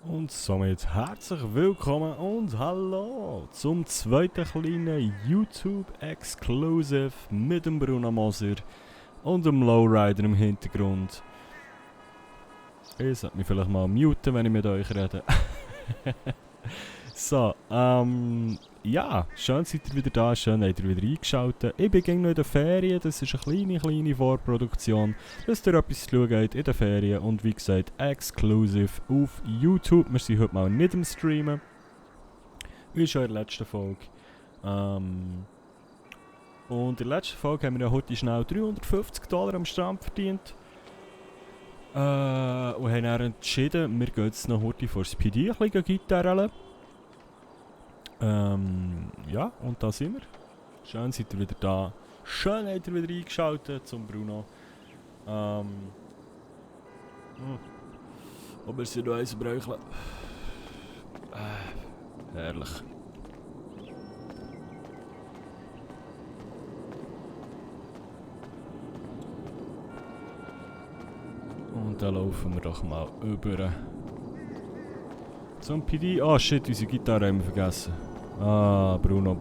Und somit herzlich willkommen und hallo zum zweiten kleinen YouTube-Exclusive mit dem Bruno Moser und dem Lowrider im Hintergrund. Ich sollte mich vielleicht mal muten, wenn ich mit euch rede. So, ja, schön seid ihr wieder da, schön habt ihr wieder eingeschaltet. Ich bin noch in den Ferien, das ist eine kleine Vorproduktion, dass ihr etwas zu schauen habt in den Ferien und wie gesagt, exclusive auf YouTube. Wir sind heute mal nicht im Streamen, wie schon in der letzten Folge. Und in der letzten Folge haben wir ja heute schnell $350 am Strand verdient. Und haben dann entschieden, wir gehen jetzt noch heute vor das PD ein bisschen Gitarre. Ja, und da sind wir. Schön seid ihr wieder da. Schön habt ihr wieder eingeschaltet zum Bruno. Aber wir sind noch eins bräucheln. Herrlich. Und dann laufen wir doch mal über zum PD. Ah shit, unsere Gitarre haben wir vergessen. Ah, Bruno.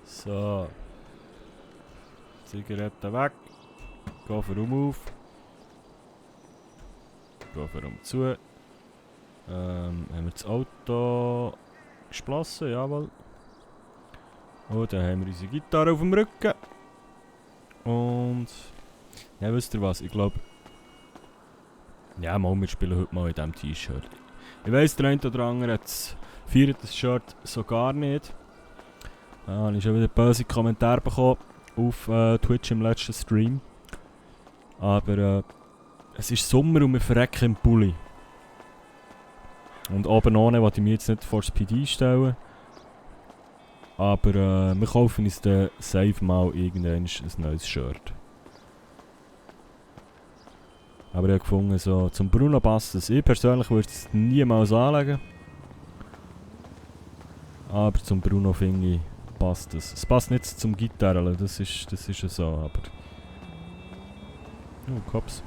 So. Zigaretten weg. Kofferraum auf. Kofferraum zu. Haben wir das Auto gesplossen, jawohl. Und dann haben wir unsere Gitarre auf dem Rücken. Und ja, wisst ihr was, ich glaube... Ja, mal, wir spielen heute mal in diesem T-Shirt. Ich weiss, der eine oder andere feiert das Shirt so gar nicht. Ich habe schon wieder böse Kommentare bekommen auf Twitch im letzten Stream. Aber es ist Sommer und wir verrecken im Pulli. Und oben ohne wollte ich mich jetzt nicht vor das PD stellen. Aber wir kaufen uns dann safe mal irgendwann ein neues Shirt. Aber ich habe gefunden, so, zum Bruno passt es. Ich persönlich würde es niemals anlegen. Aber zum Bruno finde ich, passt es. Es passt nicht zum Gitarre, das ist ja so, aber... Oh, Cops.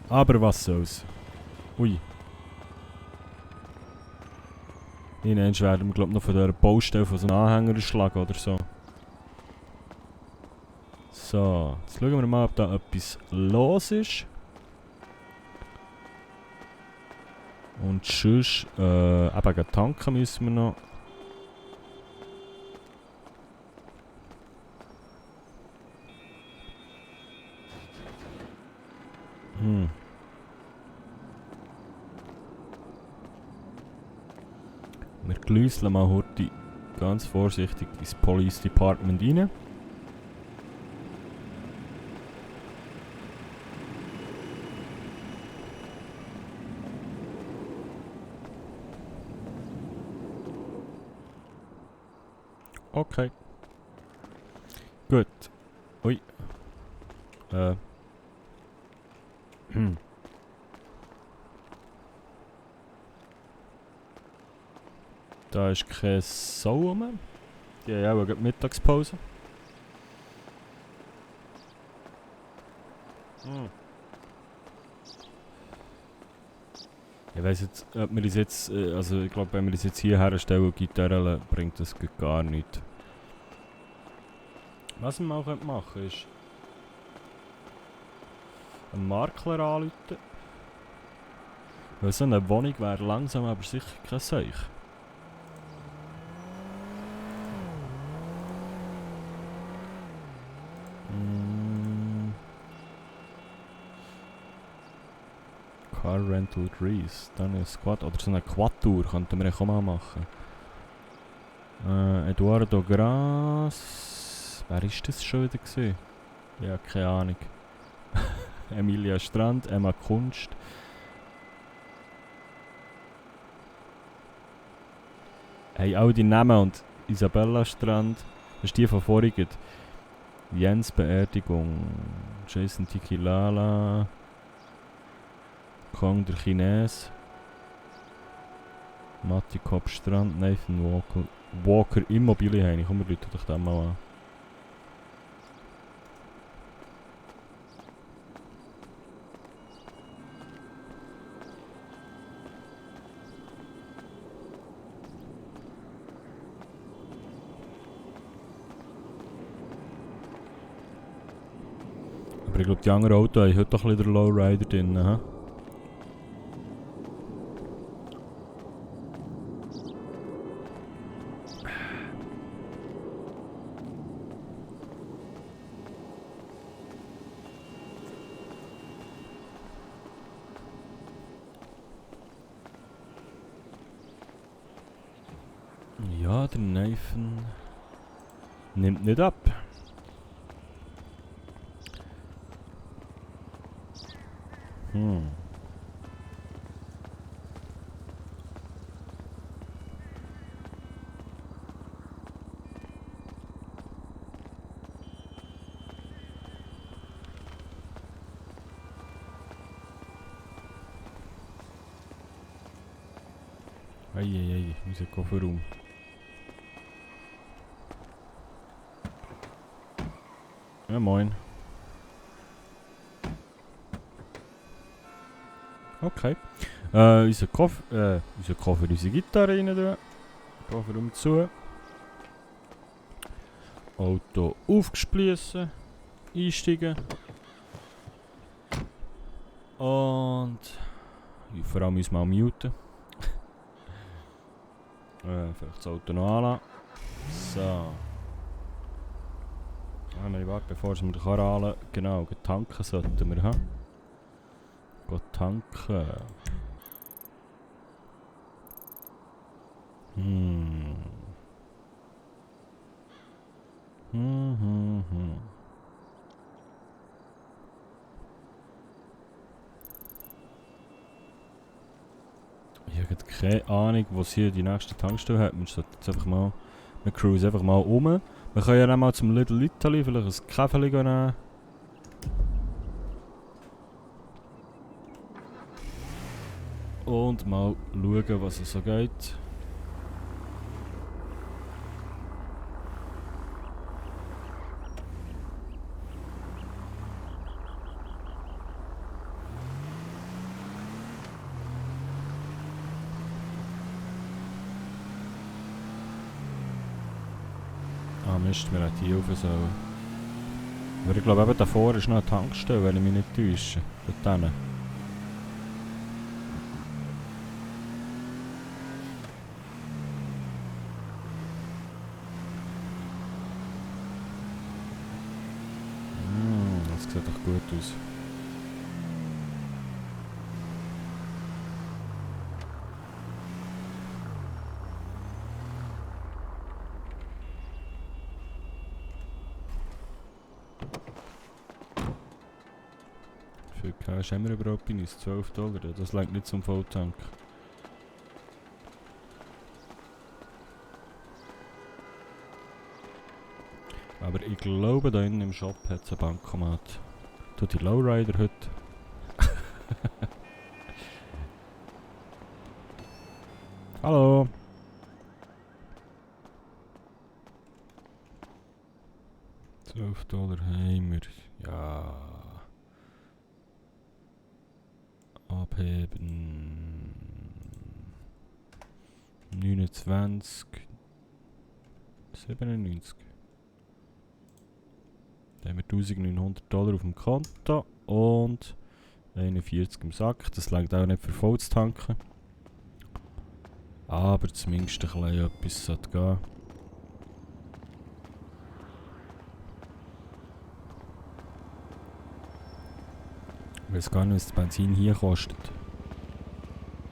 Aber was soll's. Ui. Irgendwann werden wir, glaube ich, noch von dieser Baustelle von so einem Anhänger schlagen oder so. So, jetzt schauen wir mal, ob da etwas los ist. Und sonst, eben tanken müssen wir noch. Wir glüsseln mal heute ganz vorsichtig ins Police Department rein. Okay. Gut. Ui. Da ist keine Sau rum. Die haben auch eine Mittagspause. Ich weiss jetzt, ob wir uns jetzt, also ich glaube, wenn wir uns jetzt hierher stellen, Gitarre, bringt das gar nichts. Was wir mal machen können, ist einen Makler anrufen. Weil so eine Wohnung wäre langsam aber sicher kein Seich. Car Rental Greece, dann ein Squad, oder so eine Quad-Tour könnten wir auch mal machen. Eduardo Gras, wer ist das schon wieder gewesen? Ja, keine Ahnung. Emilia Strand, Emma Kunst. Hey, all die Namen und Isabella Strand, das ist die von vorigen. Jens Beerdigung, Jason Tikilala, Kong der Chines. Matti Kopfstrand, Nathan Walker Immobilien Heini. Komm, wir rufen doch den mal an. Aber ich glaube, die anderen Autos haben heute doch ein bisschen den Lowrider drin. He? Ja, der Nathan nimmt nicht ab. Eieiei, ich muss ja Kofferraum. Ja, moin. Okay. Unser Koffer, unsere Gitarre rein tun. Kofferraum zu. Auto aufgespliessen. Einsteigen. Und... vor allem müssen wir auch muten. Vielleicht das Auto noch anlassen. So. Nein, warte, bevor wir den Karren anlassen. Genau, tanken sollten wir, ha? Tanken. Ich habe keine Ahnung, was hier die nächste Tankstelle hat. Wir sollten jetzt einfach mal... Wir cruisen einfach mal um. Wir können ja auch mal zum Little Italy vielleicht ein Kaffee nehmen. Und mal schauen, was es so geht. Ah Mist, wir hätten hier rauf sollen. Aber ich glaube eben davor ist noch eine Tankstelle, wenn ich mich nicht täusche. Dort hinten. Das sieht doch gut aus. Wie viel Cash haben wir überhaupt bei uns? $12. Das reicht nicht zum Volltank. Aber ich glaube, da innen im Shop hat es einen Bankomat. Tut die Lowrider heute. Hallo! $12 haben wir. Ja. Abheben. 29. 97. Da haben wir $1900 auf dem Konto und 41 im Sack. Das reicht auch nicht für voll zu tanken. Aber zumindest ein bisschen etwas sollte gehen. Ich weiß gar nicht, was das Benzin hier kostet.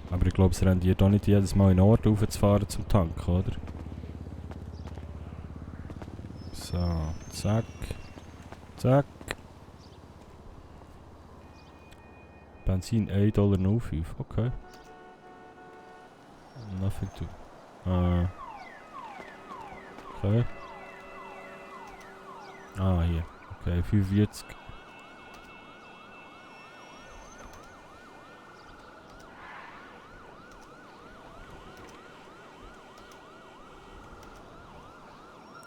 Aber ich glaube, es rendiert auch nicht jedes Mal in Ort raufzufahren zum Tanken, oder? So, zack. Zack. Benzin $1,05. Okay. Nothing to... okay. Ah, hier. Okay, 45.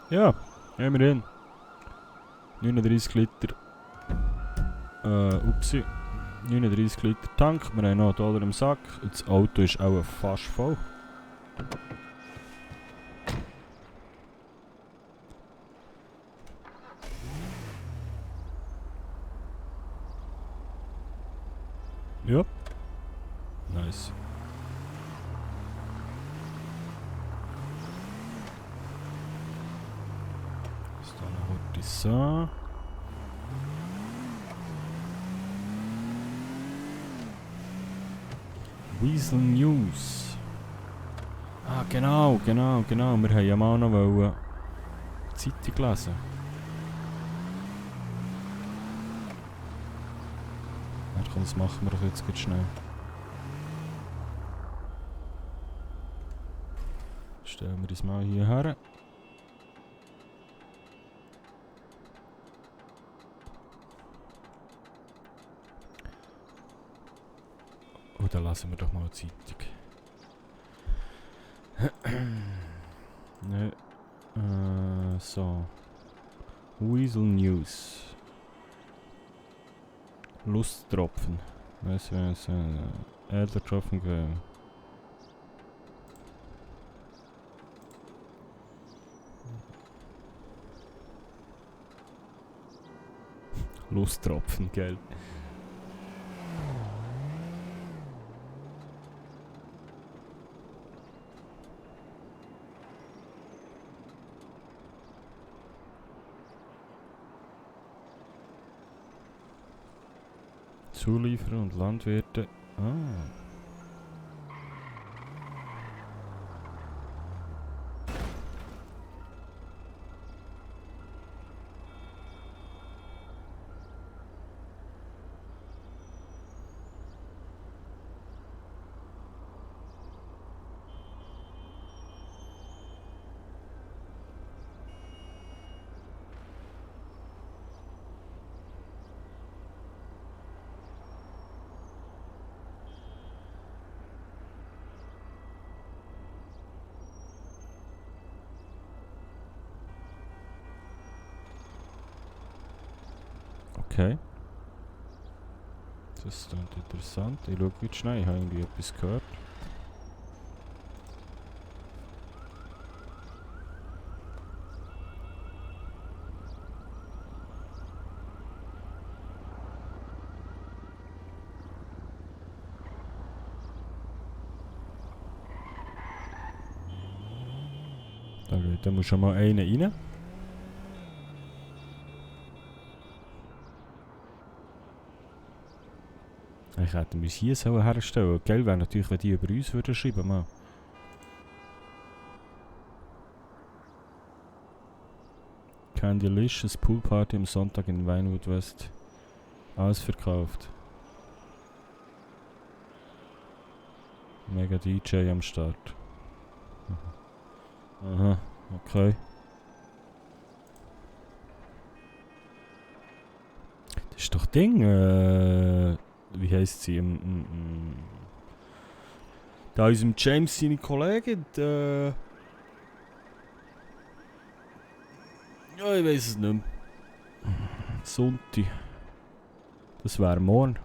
Ja, immerhin. 39 Liter. Upsi. 39 Liter Tank. Wir haben noch $1 im Sack. Das Auto ist auch fast voll. Ja. Nice. Ist da noch heute so. Weasel News. Ah, genau. Wir haben ja mal noch die Zeitung lesen. Ja, komm, das machen wir doch jetzt ganz schnell. Stellen wir das mal hier her. Und dann lassen wir doch mal die Zeitung. Ne, so. Weasel News. Lusttropfen. Was Erdtropfen. Lusttropfen, gell? Zulieferer und Landwirte. Ah. Okay. Das ist interessant. Ich schaue jetzt schnell, ich habe irgendwie etwas gehört. Da muss schon mal einer rein. Ich hätte uns hier so herstellen. Gell, wäre natürlich, wenn die über uns würden schreiben, mal. Candylicious Poolparty am Sonntag in Vinewood West. Alles verkauft. Mega DJ am Start. Aha, okay. Das ist doch Ding, wie heisst sie? Da unserem James seine Kollegin, ja, ich weiß es nicht mehr. Sonntag. Das wäre morgen.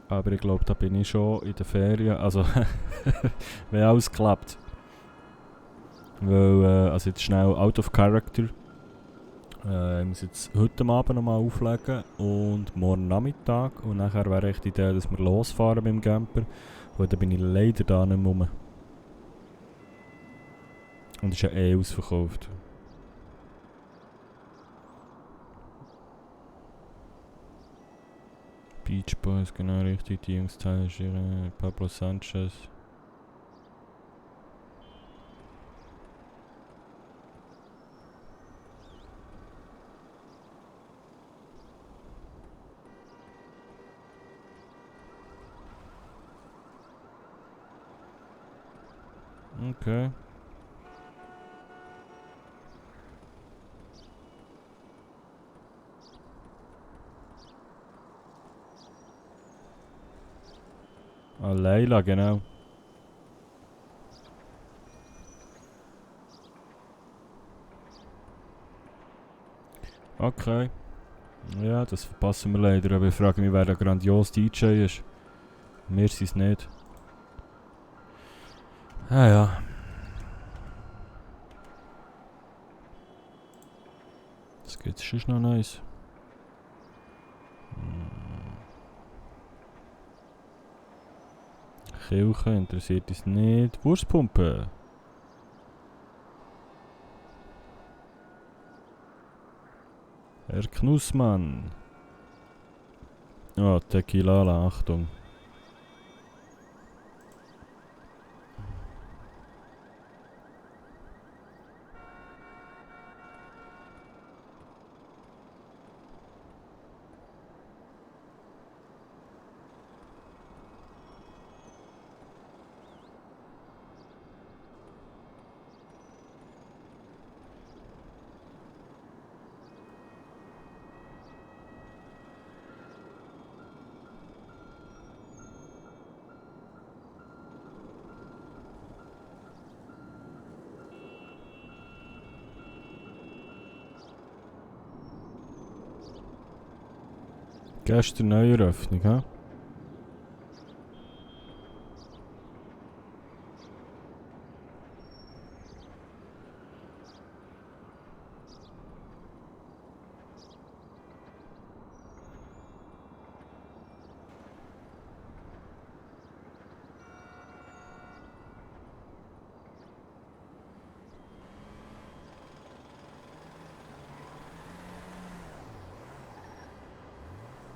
Aber ich glaube, da bin ich schon in der Ferien. Also, wenn alles klappt. Weil, also jetzt schnell out of character. Ich muss jetzt heute Abend nochmal auflegen und morgen Nachmittag. Und nachher wäre echt die Idee, dass wir losfahren mit dem Camper. Weil dann bin ich leider da nicht mehr rum. Und ist ja eh ausverkauft. Beach Boys, genau richtig. Die Jungs teilen ihre Pablo Sanchez. Okay. Ah, Leila, genau. Okay. Ja, das verpassen wir leider, aber ich frage mich, wer der grandios DJ ist. Wir sind es nicht. Ah ja. Das geht schon noch nice. Kirche interessiert uns nicht. Wurstpumpe. Herr Knussmann. Oh, Tequila, Achtung. Gestern Neueröffnung, hä?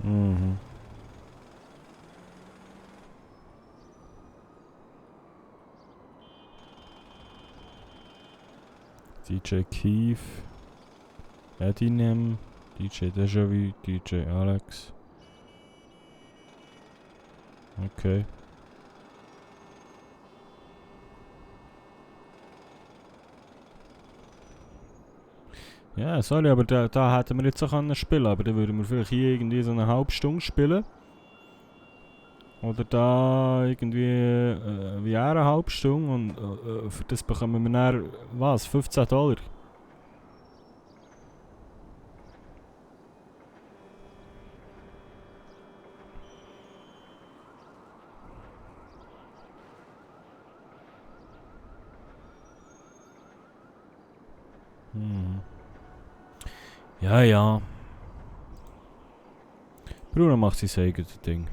Mhm. DJ Keith, Edinem, DJ Deja-vu, DJ Alex. Okay. Ja, sorry, aber da hätten wir jetzt auch spielen können, aber dann würden wir vielleicht hier irgendwie so eine halbe Stunde spielen. Oder da irgendwie wie eine halbe Stunde und für das bekommen wir dann, was, $15? Hm. Ja, ja. Bruno macht sein eigenes Ding.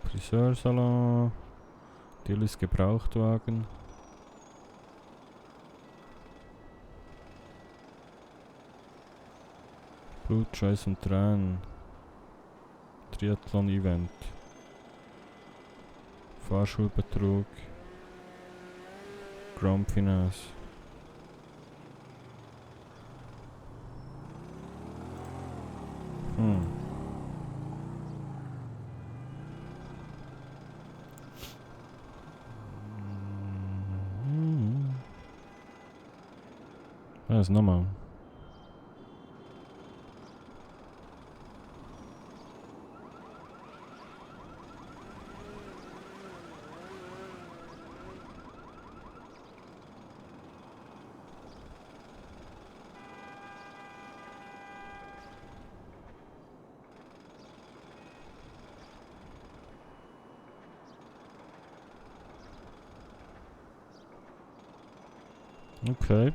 Friseursalon. Dillis Gebrauchtwagen. Blut, Schweiß und Tränen. Triathlon-Event. Fahrschulbetrug. Grumpiness. Was nochmal? Okay.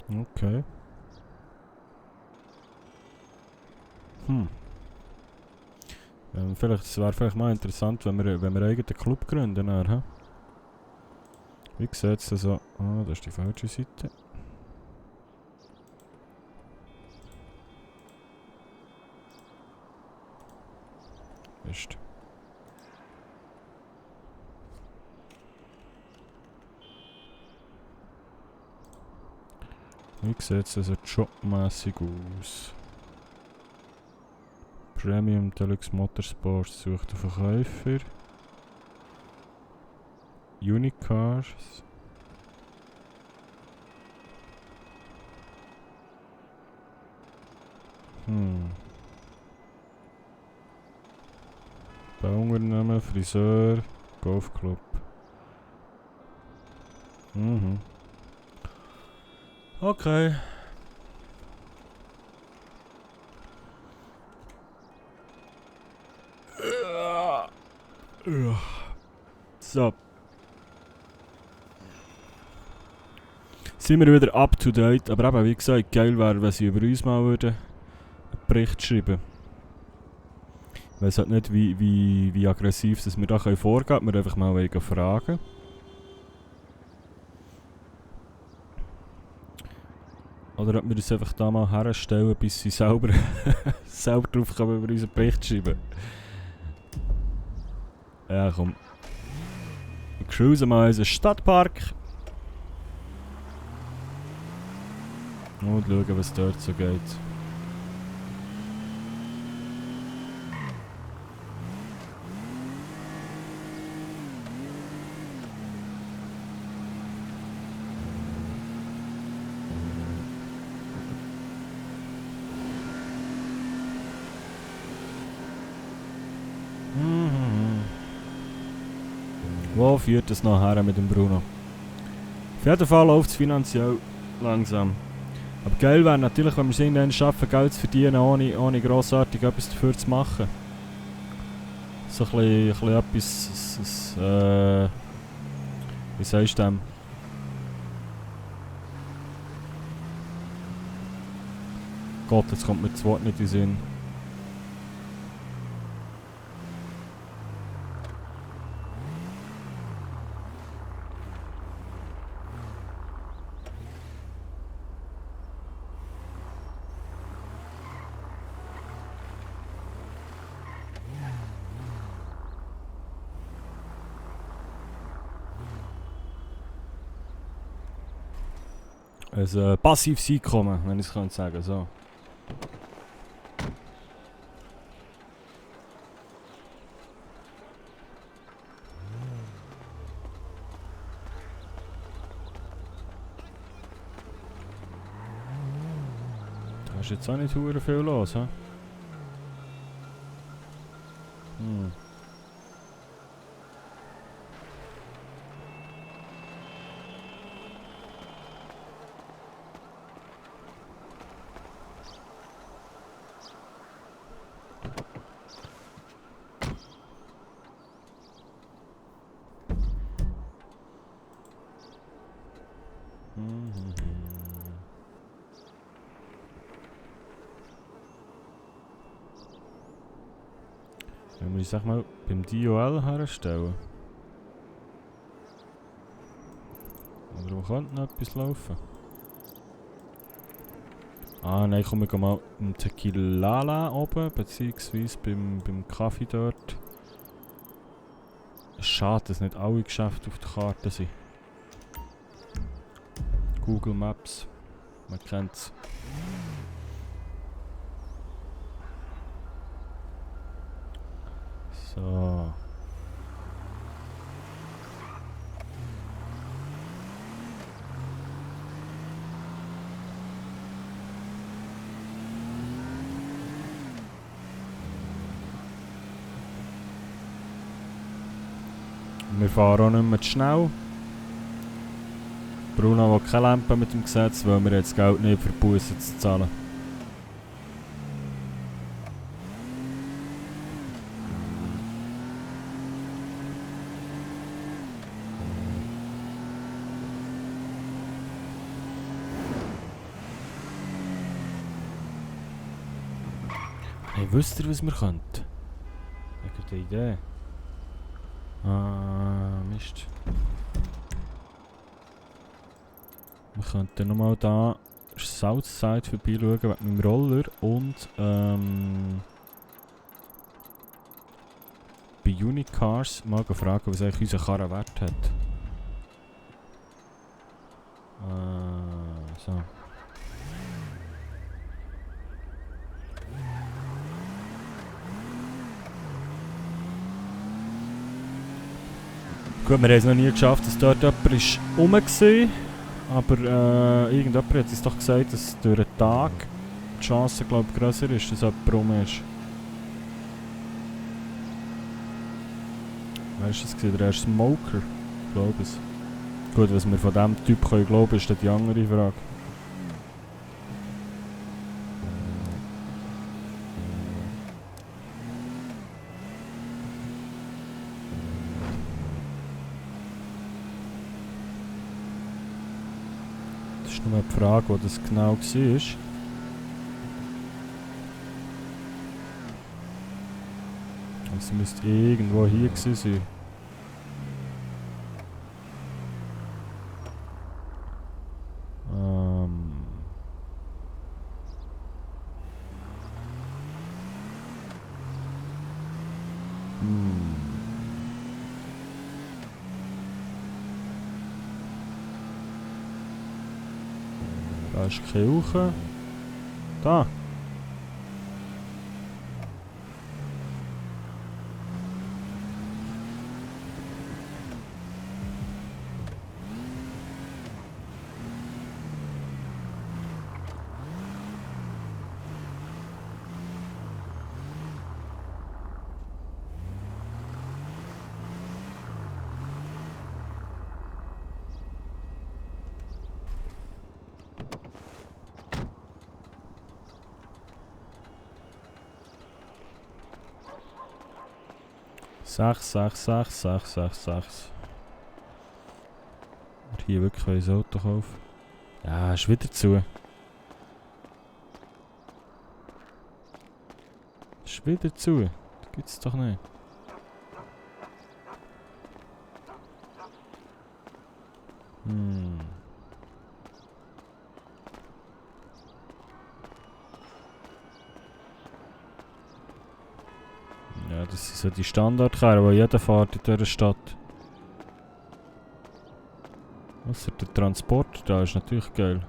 Okay. Es wäre vielleicht mal interessant, wenn wir einen eigenen Club gründen. Dann, wie sieht es so? Ah, das ist die falsche Seite. Ist. Wie sieht es so jobmässig aus? Premium Deluxe Motorsports sucht einen Verkäufer. Unicars. Bauunternehmen, Friseur, Golfclub. Mhm. Okay. So. Sind wir wieder up to date, aber eben, wie gesagt, geil wäre, wenn sie über uns mal würden einen Bericht schreiben. Ich weiss halt nicht, wie aggressiv dass wir da vorgehen können, wir einfach mal fragen. Oder ob wir uns einfach da mal herstellen, bis sie selber, selber drauf kommen, über unseren Bericht schreiben. Ja, komm. Wir cruisen mal in unseren Stadtpark. Und schauen, was dort so geht. Wo führt es noch her mit dem Bruno? Auf jeden Fall läuft es finanziell langsam. Aber geil wäre natürlich, wenn wir es irgendwann schaffen, Geld zu verdienen, ohne grossartig etwas dafür zu machen. So ein bisschen etwas, wie sagst du dem? Gott, jetzt kommt mir das Wort nicht in den Sinn. Ein passives Einkommen, wenn ich es sagen kann. So. Da ist jetzt auch nicht verdammt viel los, hä? Wenn wir uns sag mal beim DOL herstellen. Oder wo könnte noch etwas laufen? Ah nein, komm, wir gehen mal im Tequilala oben, beziehungsweise beim Kaffee dort. Schade, dass nicht alle Geschäfte auf der Karte sind. Google Maps, man kennt's. So. Wir fahren auch nicht mehr zu schnell. Bruno will keine Lampe mit dem Gesetz, weil wir jetzt Geld nicht für Bussen zu zahlen. Hey, wisst ihr, was wir könnten? Ich habe eine Idee. Ah, Mist. Wir könnten nochmal da Southside vorbeischauen mit meinem Roller und bei Unicars mal fragen, was eigentlich unser Karren Wert hat. So. Gut, wir haben es noch nie geschafft, dass dort jemand rum war. Aber irgendjemand hat uns doch gesagt, dass durch den Tag die Chance, glaube ich, grösser ist, dass jemand rum ist. Wer ist das gewesen? Der erste Smoker? Ich glaube es. Gut, was wir von diesem Typ können glauben, ist dann die andere Frage. Das ist nur die Frage, wo das genau war. Es müsste irgendwo hier gewesen sein. Da ist die Kirche. Da. Sechs. Hier wirklich ein Auto kaufen. Ja, ist wieder zu. Ist wieder zu. Das gibt's doch nicht. Ja, das sind so die Standardkarren, die jeder fährt in dieser Stadt. Ausser der Transport, da ist natürlich geil.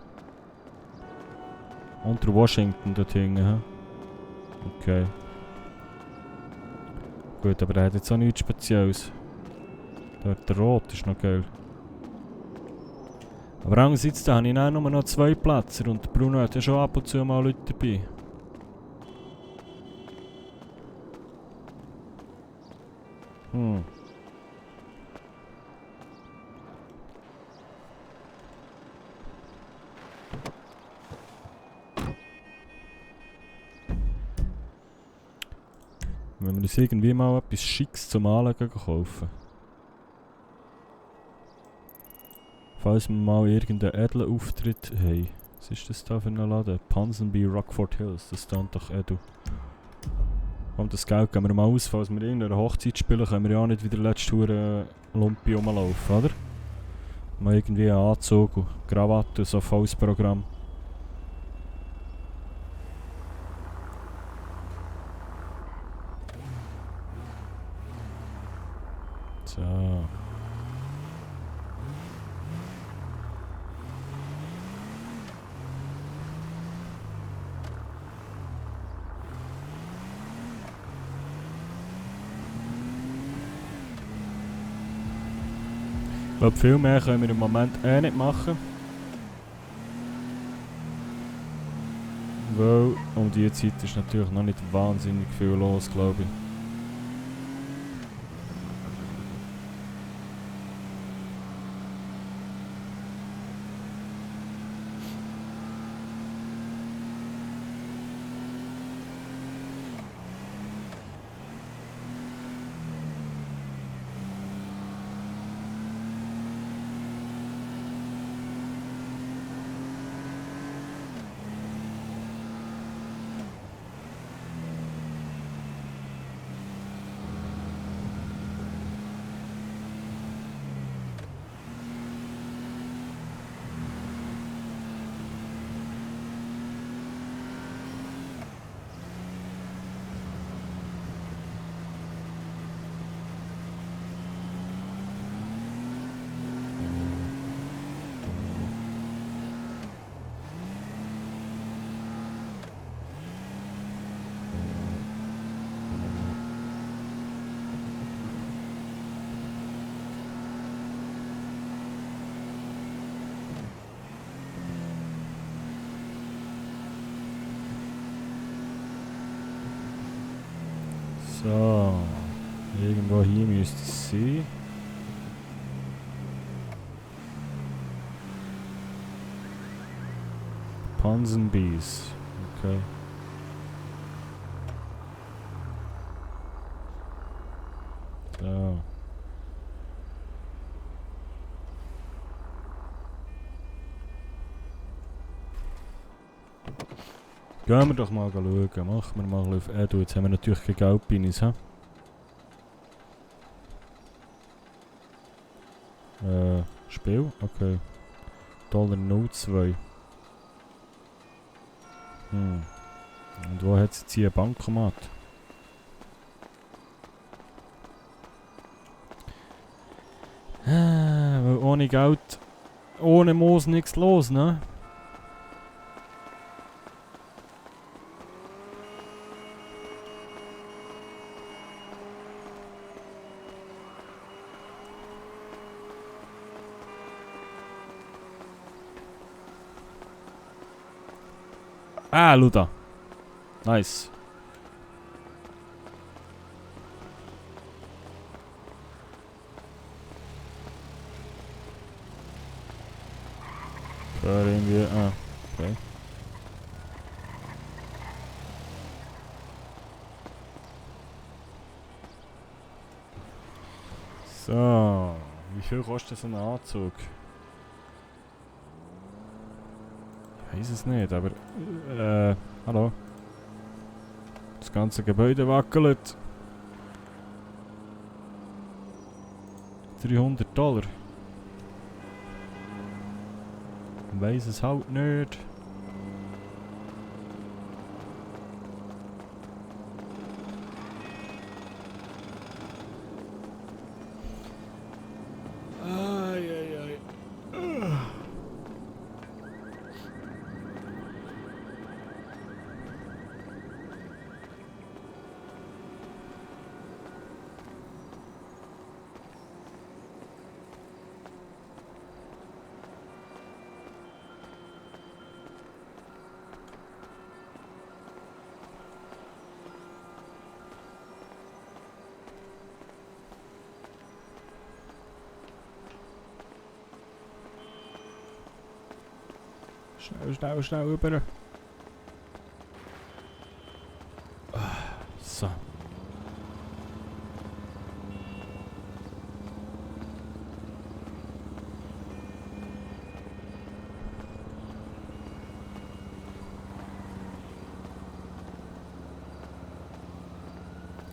Unter Washington dort hinten, hä? Okay. Gut, aber der hat jetzt auch nichts Spezielles. Der Rot ist noch geil. Aber andererseits da habe ich auch nur noch 2 Plätze und der Bruno hat ja schon ab und zu mal Leute dabei. Wenn wir uns irgendwie mal etwas Schickes zum Anlegen kaufen. Falls wir mal irgendeinen edlen Auftritt haben. Was ist das da für ein Laden? Ponsonby Rockford Hills, das stand doch edel. Komm, das Geld geben wir mal aus, falls wir irgendeine Hochzeit spielen, können wir ja nicht wieder letzte Tour Lumpi rumlaufen, oder? Mal irgendwie einen Anzug und Krawatte, so ein volles Programm. So. Ich glaube, viel mehr können wir im Moment nicht machen. Weil um diese Zeit ist natürlich noch nicht wahnsinnig viel los, glaube ich. So, Irgendwo hier müsste es sein. Pansenbees. Okay. So. Gehen wir doch mal schauen. Machen wir mal auf Edu. Jetzt haben wir natürlich keine Geldpinis, hä? Spiel? Okay. $02. Und wo hat es jetzt hier ein Bankomat? Weil ohne Geld, ohne Moos nichts los, ne? Ah, Luda. Nice. Da irgendwie. Ah, okay. So. Wie viel kostet so ein Anzug? Ich weiß es nicht, aber. Hallo. Das ganze Gebäude wackelt. $300. Ich weiss es halt nicht. Ai. Schnell rüber. So.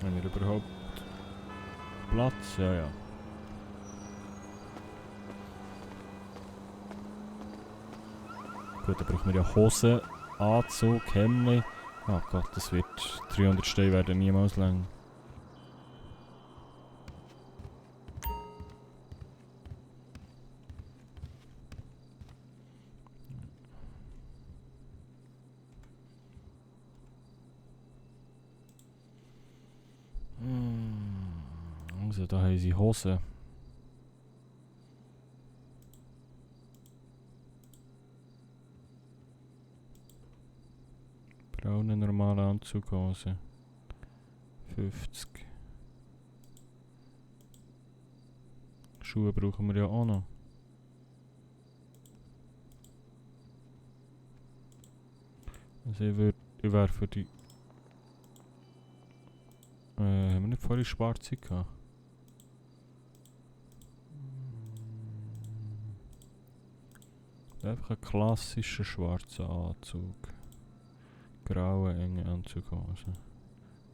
Haben wir überhaupt Platz? Ja. Gut, dann brauchen wir ja Hosen, Anzug, Hemd. Oh Gott, das wird 300 Steine werden niemals lang. Also, da haben sie Hosen. Braune normale Anzughose. 50. Schuhe brauchen wir ja auch noch. Also ich wäre für die... haben wir nicht vorhin schwarze gehabt? Einfach ein klassischer schwarzer Anzug. Graue, enge Anzughose.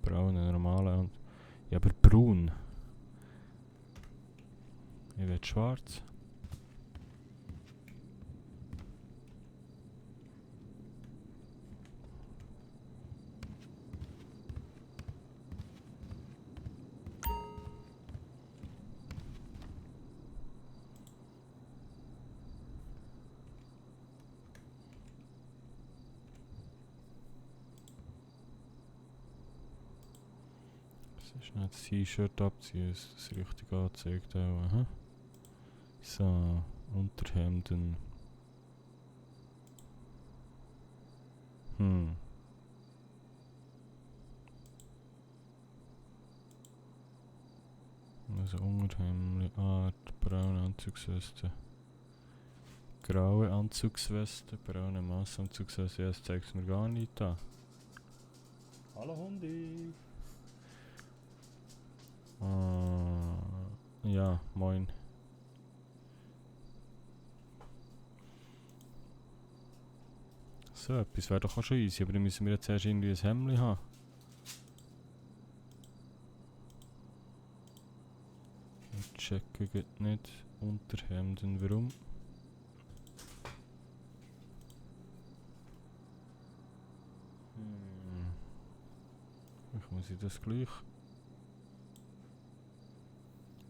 Braune, normale Anzug. Ja, aber braun. Ich will schwarz. Schnell das T-Shirt abziehen, dass das richtig angezeigt auch. So, Unterhemden. Also Unterhemd, Art, braune Anzugsweste. Graue Anzugsweste, braune Massanzugsweste. Ja, das zeigt mir gar nicht an. Hallo Hundi! Ja, moin. So, etwas wäre doch auch schon easy, aber dann müssen wir jetzt erst irgendwie ein Hemdli haben. Ich checke geht nicht. Unterhemden, warum? Ich muss das gleich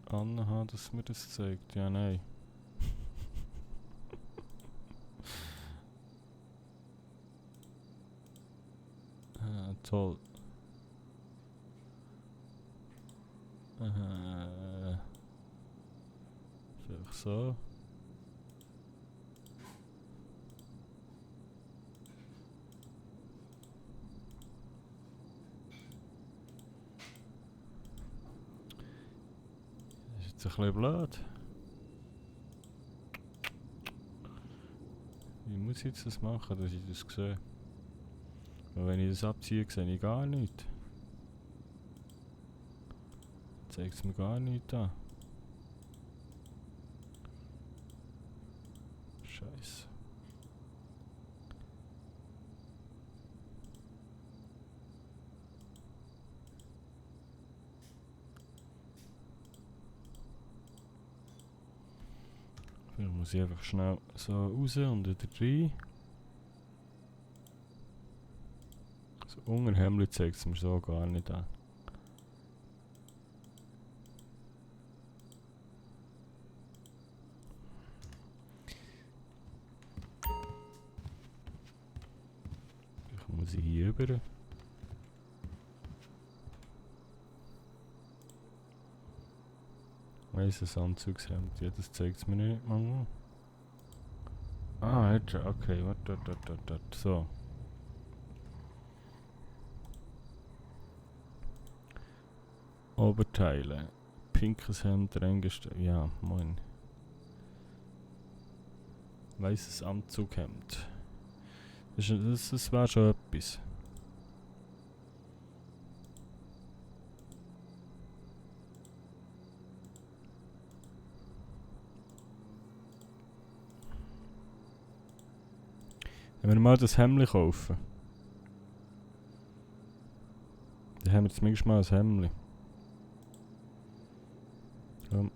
anhaben, dass mir das zeigt. Ja, nein. Toll. Vielleicht so. Das ist jetzt ein bisschen blöd. Wie muss ich jetzt das machen, dass ich das sehe? Weil wenn ich das abziehe, sehe ich gar nichts. Zeigt es mir gar nicht an. Scheiße. Vielleicht muss ich einfach schnell so raus und wieder rein. So Unterhemdli zeigt es mir so gar nicht an. Ich muss hier rüber. Weißes Anzugshemd, ja, das zeigt es mir nicht, Mann. Ah, jetzt, okay, warte, so. Oberteile. Pinkes Hemd, reingestellt. Ja, moin. Weißes Anzughemd. Das war schon etwas. Wenn wir mal das Hemdli kaufen, dann haben wir zumindest mal ein Hemdli. So.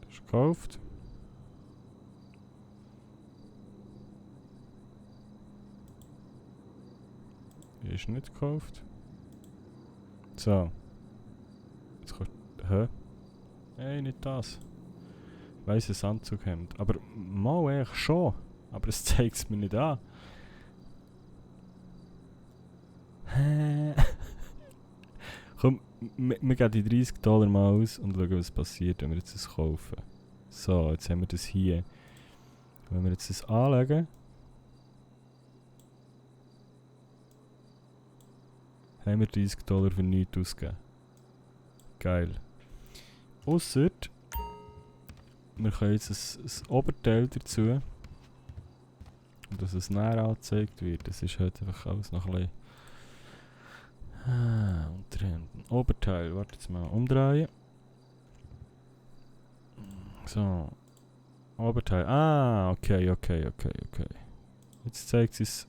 Das ist gekauft. Die ist nicht gekauft. So. Jetzt kommt. Hä? Nein, nicht das. Weißes Anzughemd. Aber mal eigentlich schon. Aber es zeigt es mir nicht an. Komm, wir geben die $30 mal aus und schauen, was passiert, wenn wir jetzt das kaufen. So, jetzt haben wir das hier. Wenn wir jetzt das anlegen, haben wir $30 für nichts ausgegeben. Geil. Ausser, wir können jetzt ein Oberteil dazu. Und dass es näher angezeigt wird. Das ist halt einfach alles noch ein bisschen. Unterhemden. Oberteil, warte jetzt mal. Umdrehen. So. Oberteil. Okay. Jetzt zeigt es.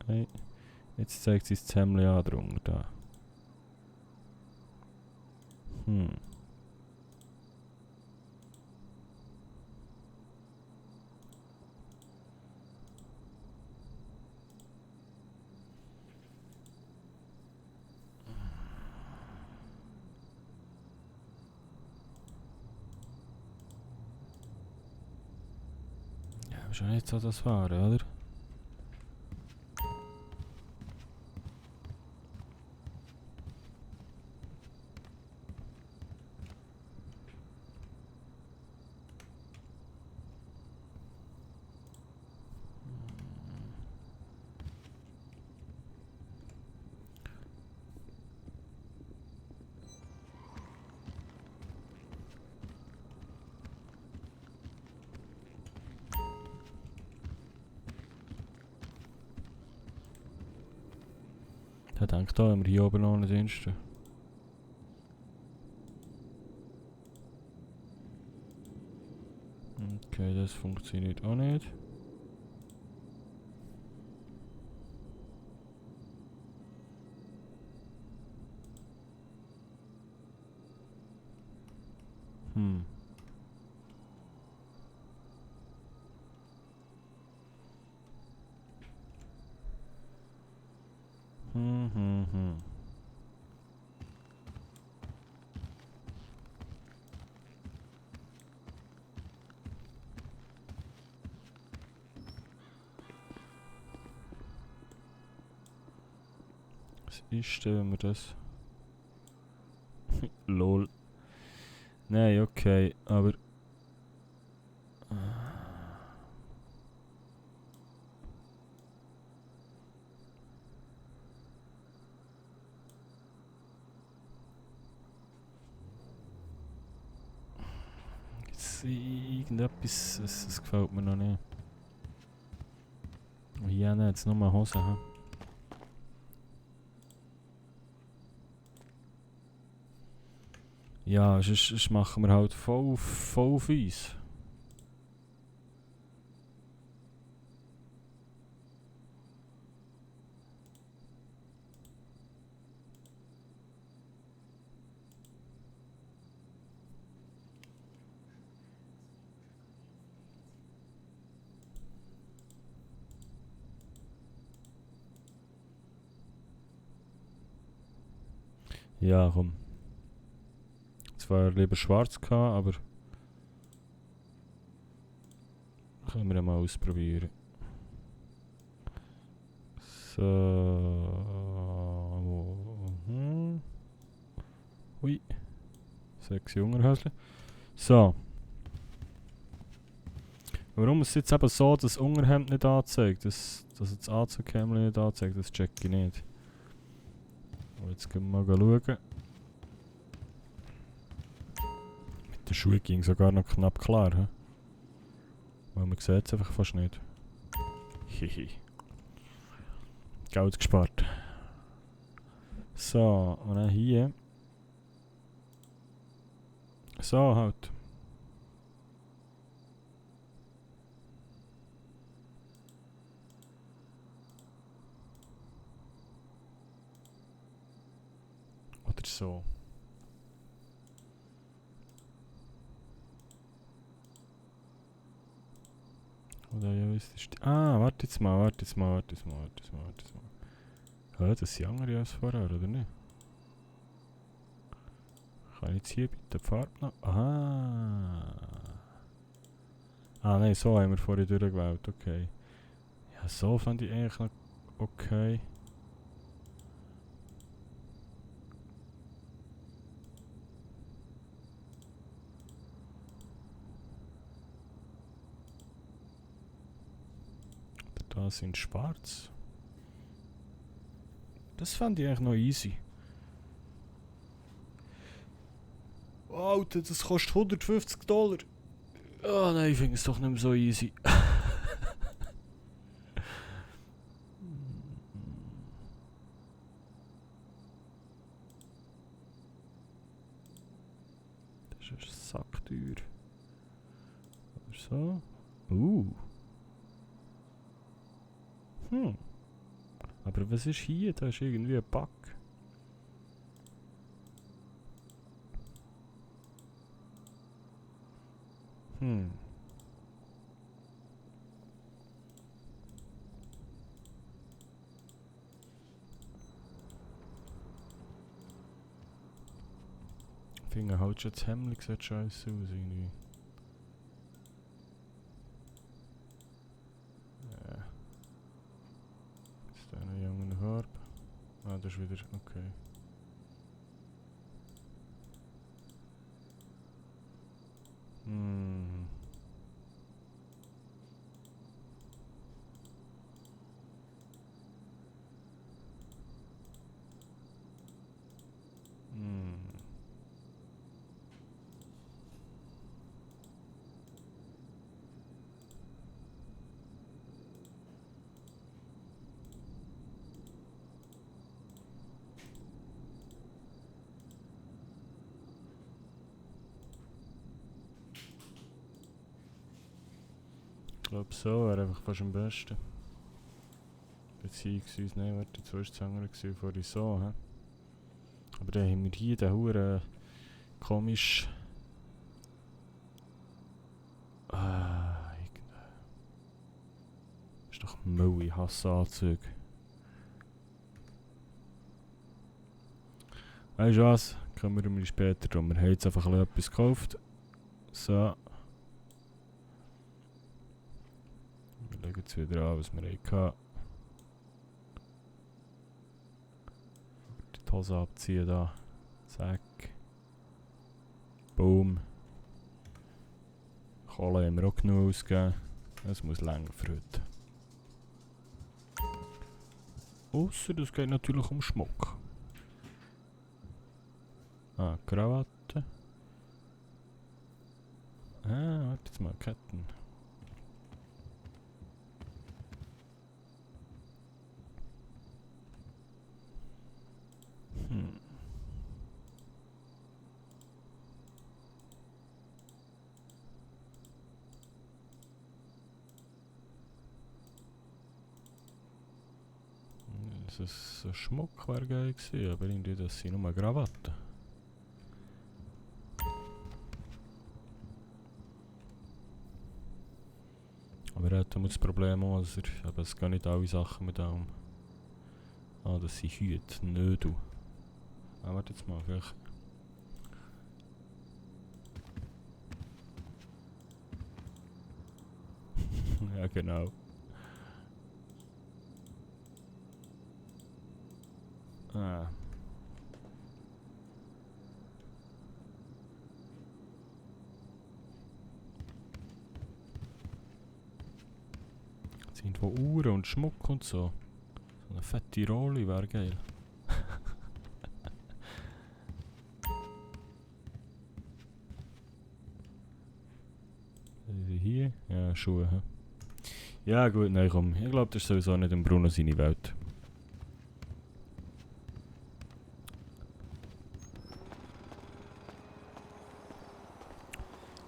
Hey. Jetzt zeigt es das Hemdli an drunter. Da. Ja, schon nicht so das Fahren, oder? Ich denke, da haben wir hier oben noch einen Dienst. Okay, das funktioniert auch nicht. Hm. Hm. Was ist denn, wenn wir das... Lol. Nein, okay, aber... Jetzt irgendetwas, das gefällt mir noch nicht. Und hier nicht, jetzt nur Hosen. He? Ja, sonst machen wir halt voll auf Eis. Ja, komm. Zwar lieber schwarz gehabt, aber... Können wir ja mal ausprobieren. So... Ui. Sexy Hungerhäschen. So. Warum ist es jetzt eben so, dass das Unterhemd nicht anzeigt? Dass das Anzughemd nicht anzeigt, das check ich nicht. Aber jetzt gehen wir mal schauen. Mit den Schuhen ging sogar noch knapp klar. He? Weil man sieht es einfach fast nicht. Hihi. Geld gespart. So, und dann hier. So halt. Oder so. Oder ja, ist das warte jetzt mal. Ja, das sind andere als vorher, oder nicht? Kann ich jetzt hier bitte die Farbe noch... Aha. Ah nein, so haben wir vorher durchgewählt, okay. Ja, so fand ich eigentlich noch okay. Da sind schwarz. Das fand ich eigentlich noch easy. Oh, Alter, das kostet $150. Oh nein, ich finde es doch nicht mehr so easy. Das ist sackteuer. Oder so. Aber was ist hier? Da ist irgendwie ein Bug. Ich finde halt schon das Hemd sieht scheiße aus irgendwie. Ja. Ist da eine junge Farbe? Ah, das ist wieder... okay. glaube so, wäre einfach fast am besten. Beziehungsweise, nein, warte, jetzt war es das andere gewesen, vorhin so, hä? Aber dann haben wir hier den Huren komisch. Ist doch Müll, ich hasse Anzüge. Weißt du was? Kümmern wir uns später drum. Wir haben jetzt einfach etwas gekauft. So. Wir legen jetzt wieder an, was wir hatten. Die Hose abziehen da. Zack. Boom. Kohle haben wir auch genug ausgegeben. Es muss länger für heute. Ausser es geht natürlich um Schmuck. Ah, Krawatte. Ah, warte jetzt mal, Ketten. Das ein Schmuck wäre geil gewesen, aber irgendwie das sind nur Krawatten. Aber er hat das Problem auch, dass es gar nicht alle Sachen mit dem. Ah, das sind Hüte, Nödel. Ah, warte jetzt mal, vielleicht. Ja, genau. Ah. Es sind von Uhren und Schmuck und so. So eine fette Rolle wäre geil. Hier? Ja, Schuhe. He? Ja gut, nein komm. Ich glaube, das ist sowieso nicht im Bruno seine Welt.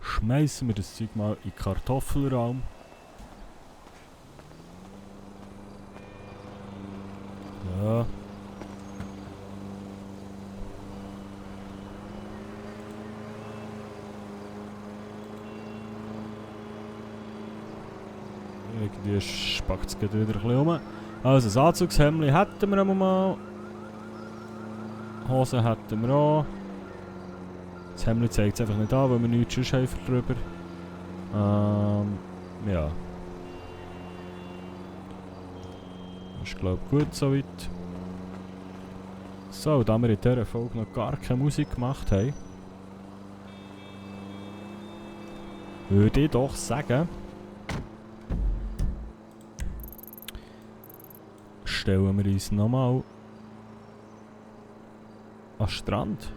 Schmeißen wir das Zeug mal in den Kartoffelraum. Ja. Irgendwie spackt es wieder ein bisschen rum. Also das Anzugshemd hätten wir mal. Hosen hätten wir auch. Das Hemd zeigt es einfach nicht an, weil wir nichts sonst haben drüber. Ja. Das ist glaube ich gut soweit. So, da wir in dieser Folge noch gar keine Musik gemacht haben, würde ich doch sagen, stellen wir uns nochmal an den Strand.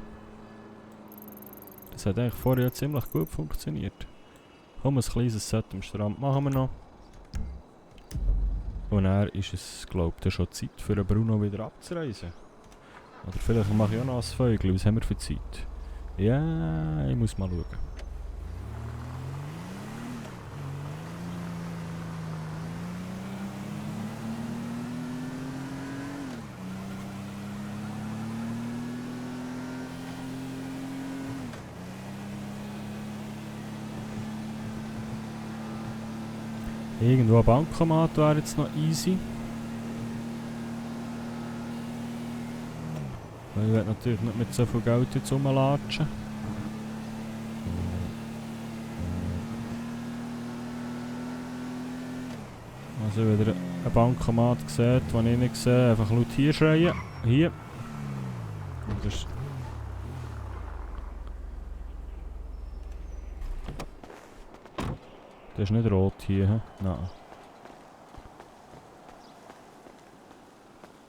Das hat eigentlich vorher ziemlich gut funktioniert. Komm, ein kleines Set am Strand machen wir noch. Und dann ist es, glaube ich, schon Zeit für den Bruno wieder abzureisen. Oder vielleicht mache ich auch noch ein Vögel. Was haben wir für Zeit? Ja, ich muss mal schauen. Irgendwo ein Bankomat wäre jetzt noch easy. Weil ich will natürlich nicht mit so viel Geld jetzt rumlatschen. Also wieder ein Bankomat gesehen, den ich nicht sehe, einfach laut hier schreien. Hier. Das ist nicht rot hier, he? Nein.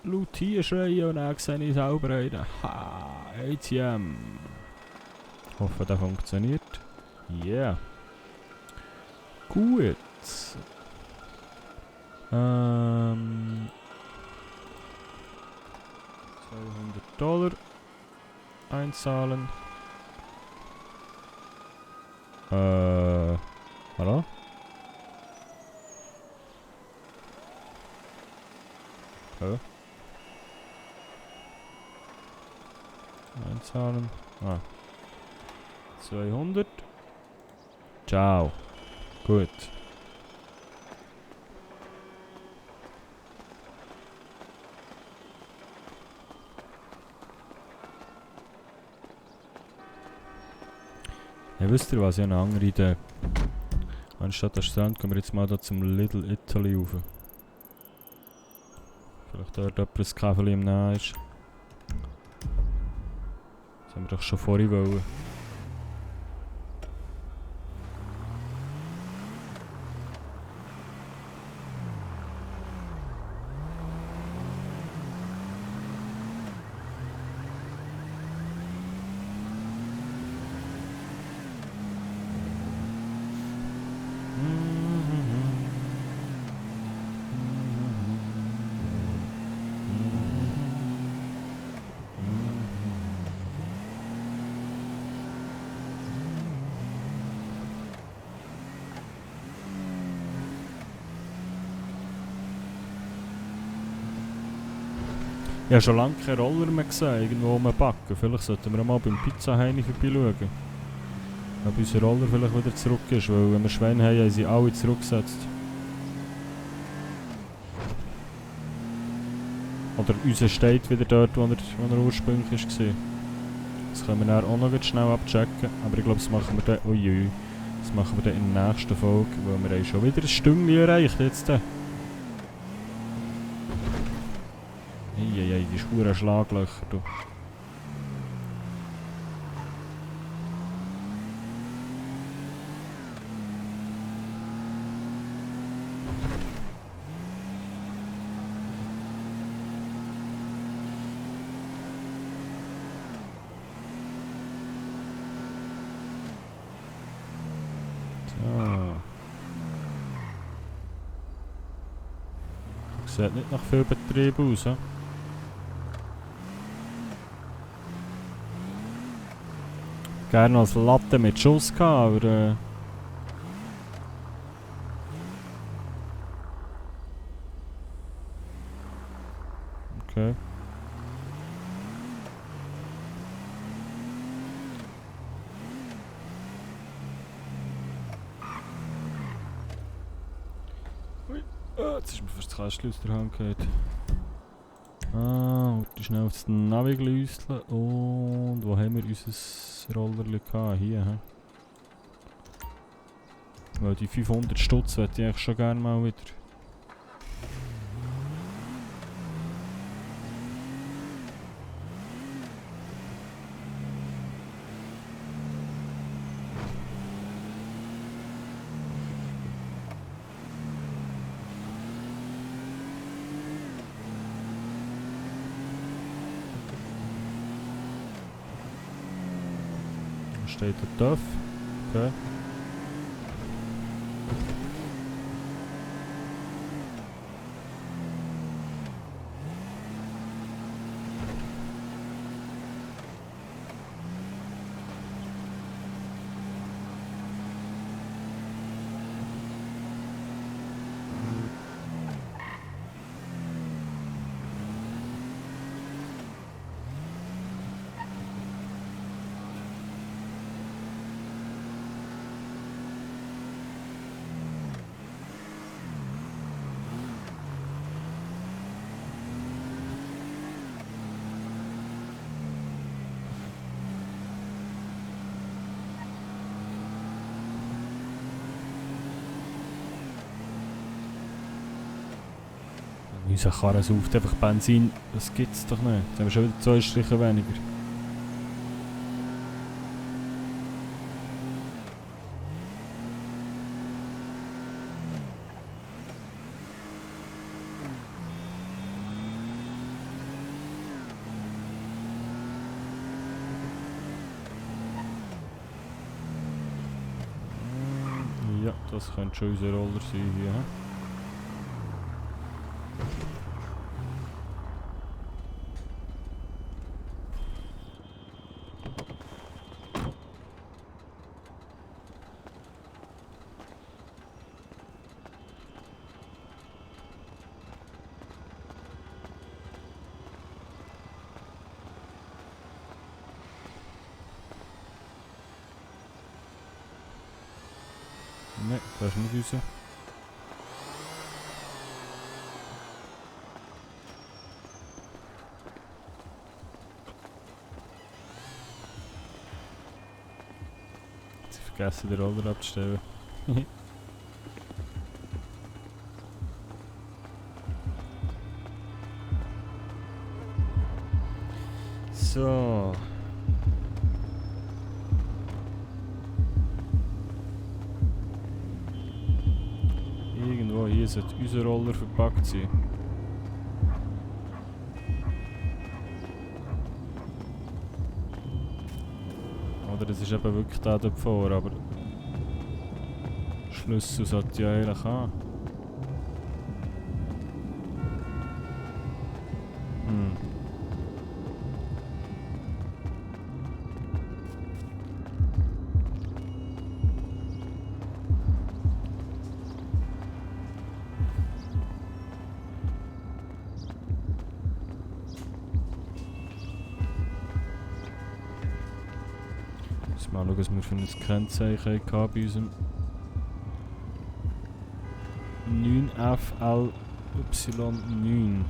Laut hier schreien und dann sehe ich selber einen. Ha! ATM! Ich hoffe, der funktioniert. Yeah! Gut! $200 einzahlen. Hallo? Okay. Einzahlen. Ah. 200. Ciao. Gut. Ja, wisst ihr was? Ich habe eine andere Idee. Anstatt der Strand gehen wir jetzt mal da zum Little Italy rauf. Vielleicht dort etwas Kaffee im Nähe ist. Das haben wir doch schon vorhin wollen. Ich habe schon lange keinen Roller mehr gesehen, irgendwo rumbacken. Vielleicht sollten wir mal beim Pizza-Heini vorbeischauen. Ob unser Roller vielleicht wieder zurück ist, weil wenn wir Schweine haben, haben sie alle zurückgesetzt. Oder unser steht wieder dort, wo er ursprünglich war. Das können wir dann auch noch schnell abchecken. Aber ich glaube, das machen wir dann... Uiui. Das machen wir dann in der nächsten Folge, weil wir haben schon wieder ein Stündchen erreicht jetzt. Eieiei, die Spuren Schlaglöcher, du. So. Sieht nicht nach viel Betrieb aus, he? Gerne als Latte mit Schuss gehabt, aber okay. Ui. Jetzt ist mir fast das Kästchen aus der Hand gefallen. Heute schnell auf das Navi gläuseln. Und wo haben wir unser Rollerli gehabt? Hier, he? Weil die 500 Stutz hätte ich eigentlich schon gerne mal wieder. Da steht der TÜV. Okay. Unser Karren sauft einfach Benzin. Das gibt's doch nicht. Jetzt haben wir schon wieder 2 Striche weniger. Ja, das könnte schon unser Roller sein hier. He? Nein, das ist nicht raus. Jetzt vergessen den Roller abzustellen. So. Irgendwo hier sollte unser Roller verpackt sein. Oder das ist eben wirklich da dort vor, aber Schlüssel sollte ja eigentlich haben. Mal schauen, was wir für ein Kennzeichen hatten bei unserem 9FLY9.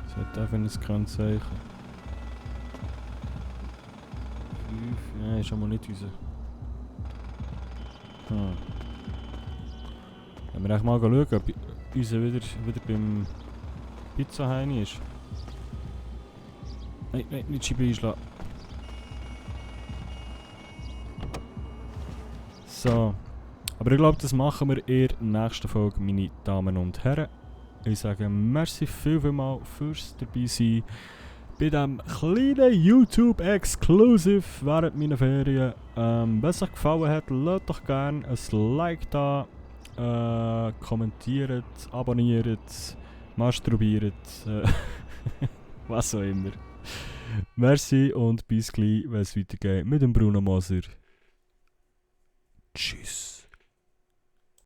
Das hat einfach ein Kennzeichen. 5, nein, ist aber nicht unser. Wenn wir echt mal schauen, ob unser wieder beim Pizza-Heini ist. Nein, nein, nicht Scheibe einschlagen. So. Aber ich glaube, das machen wir in der nächsten Folge, meine Damen und Herren. Ich sage merci vielmals fürs dabei sein bei diesem kleinen YouTube-Exclusive während meiner Ferien. Wenn es euch gefallen hat, lasst doch gerne ein Like da, kommentiert, abonniert, masturbiert, was auch immer. Merci und bis gleich, wenn es weitergeht mit dem Bruno Moser. Tschüss.